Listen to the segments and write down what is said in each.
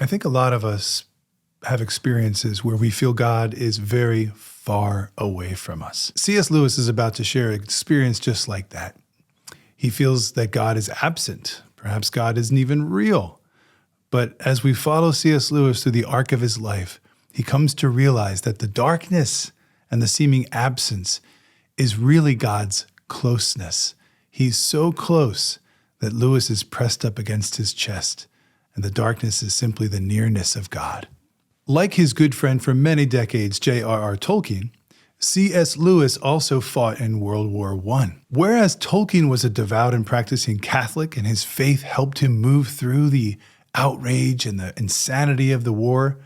I think a lot of us have experiences where we feel God is very far away from us. C.S. Lewis is about to share an experience just like that. He feels that God is absent. Perhaps God isn't even real. But as we follow C.S. Lewis through the arc of his life, he comes to realize that the darkness and the seeming absence is really God's closeness. He's so close that Lewis is pressed up against his chest, and the darkness is simply the nearness of God. Like his good friend for many decades, J.R.R. Tolkien, C.S. Lewis also fought in World War I. Whereas Tolkien was a devout and practicing Catholic, and his faith helped him move through the outrage and the insanity of the war,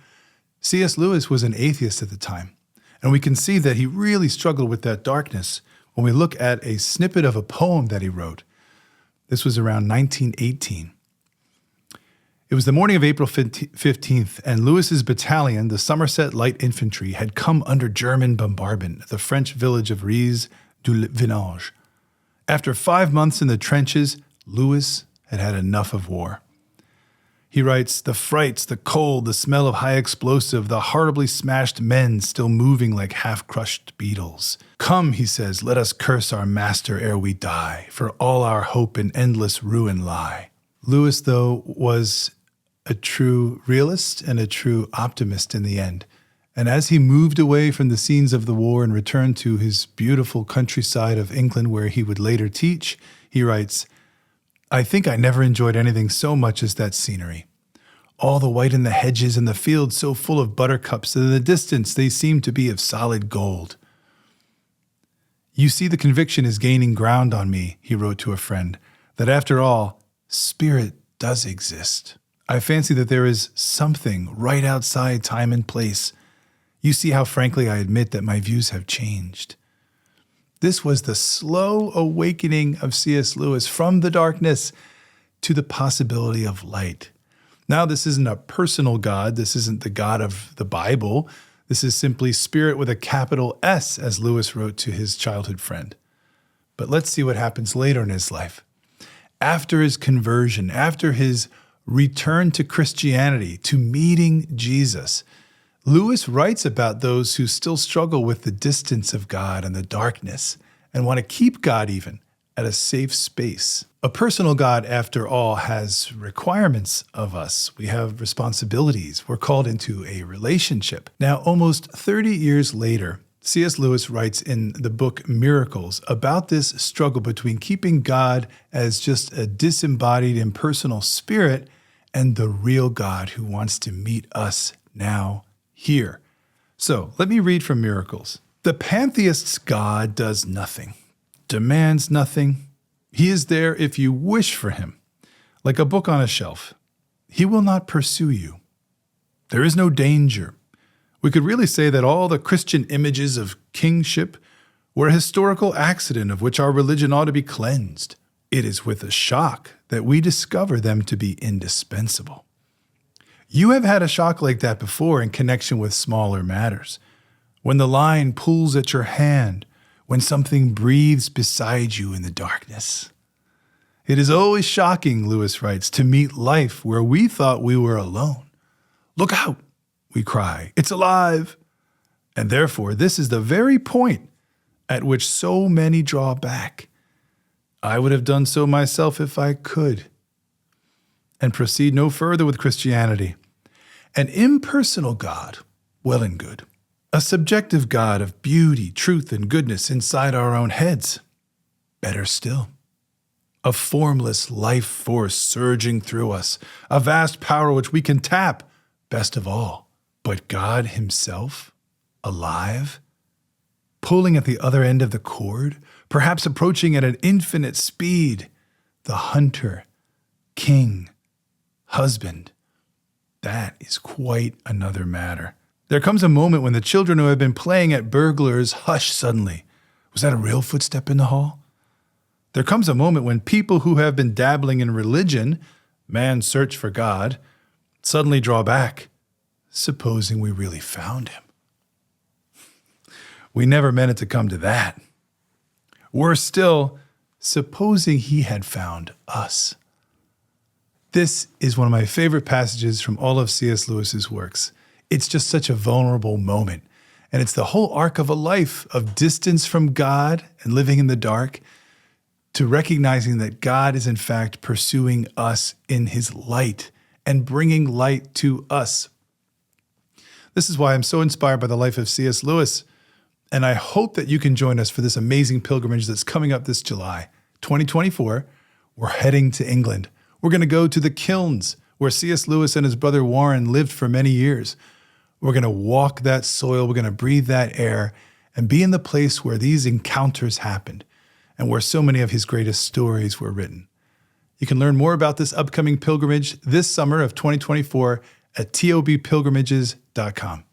C.S. Lewis was an atheist at the time. And we can see that he really struggled with that darkness when we look at a snippet of a poem that he wrote. This was around 1918. It was the morning of April 15th, and Lewis's battalion, the Somerset Light Infantry, had come under German bombardment at the French village of Ries du Vinage. After 5 months in the trenches, Lewis had had enough of war. He writes, "The frights, the cold, the smell of high explosive, the horribly smashed men still moving like half-crushed beetles. Come," he says, "let us curse our master ere we die, for all our hope in endless ruin lie." Lewis, though, was a true realist and a true optimist in the end. And as he moved away from the scenes of the war and returned to his beautiful countryside of England where he would later teach, he writes, "I think I never enjoyed anything so much as that scenery. All the white in the hedges and the fields so full of buttercups that in the distance they seemed to be of solid gold. You see, the conviction is gaining ground on me," he wrote to a friend, "that after all, spirit does exist. I fancy that there is something right outside time and place. You see how frankly I admit that my views have changed." This was the slow awakening of C.S. Lewis from the darkness to the possibility of light. Now, this isn't a personal God. This isn't the God of the Bible. This is simply spirit with a capital S, as Lewis wrote to his childhood friend. But let's see what happens later in his life. After his conversion, after his return to Christianity, to meeting Jesus, Lewis writes about those who still struggle with the distance of God and the darkness and want to keep God even at a safe space. A personal God, after all, has requirements of us. We have responsibilities. We're called into a relationship. Now, almost 30 years later, C.S. Lewis writes in the book Miracles about this struggle between keeping God as just a disembodied, impersonal spirit and the real God who wants to meet us now, here. So let me read from Miracles. "The pantheist's God does nothing, demands nothing. He is there if you wish for him, like a book on a shelf. He will not pursue you. There is no danger. We could really say that all the Christian images of kingship were a historical accident of which our religion ought to be cleansed. It is with a shock that we discover them to be indispensable. You have had a shock like that before in connection with smaller matters. When the line pulls at your hand, when something breathes beside you in the darkness. It is always shocking," Lewis writes, "to meet life where we thought we were alone. Look out, we cry, it's alive. And therefore, this is the very point at which so many draw back. I would have done so myself if I could." And proceed no further with Christianity. An impersonal God, well and good. A subjective God of beauty, truth, and goodness inside our own heads, better still. A formless life force surging through us, a vast power which we can tap, best of all. But God himself, alive, pulling at the other end of the cord, perhaps approaching at an infinite speed, the hunter, king, husband. That is quite another matter. There comes a moment when the children who have been playing at burglars hush suddenly. Was that a real footstep in the hall? There comes a moment when people who have been dabbling in religion, man's search for God, suddenly draw back, supposing we really found him. We never meant it to come to that. Worse still, supposing he had found us. This is one of my favorite passages from all of C.S. Lewis's works. It's just such a vulnerable moment. And it's the whole arc of a life of distance from God and living in the dark to recognizing that God is in fact pursuing us in his light and bringing light to us. This is why I'm so inspired by the life of C.S. Lewis. And I hope that you can join us for this amazing pilgrimage that's coming up this July, 2024. We're heading to England. We're going to go to the kilns where C.S. Lewis and his brother Warren lived for many years. We're going to walk that soil. We're going to breathe that air and be in the place where these encounters happened and where so many of his greatest stories were written. You can learn more about this upcoming pilgrimage this summer of 2024 at tobpilgrimages.com.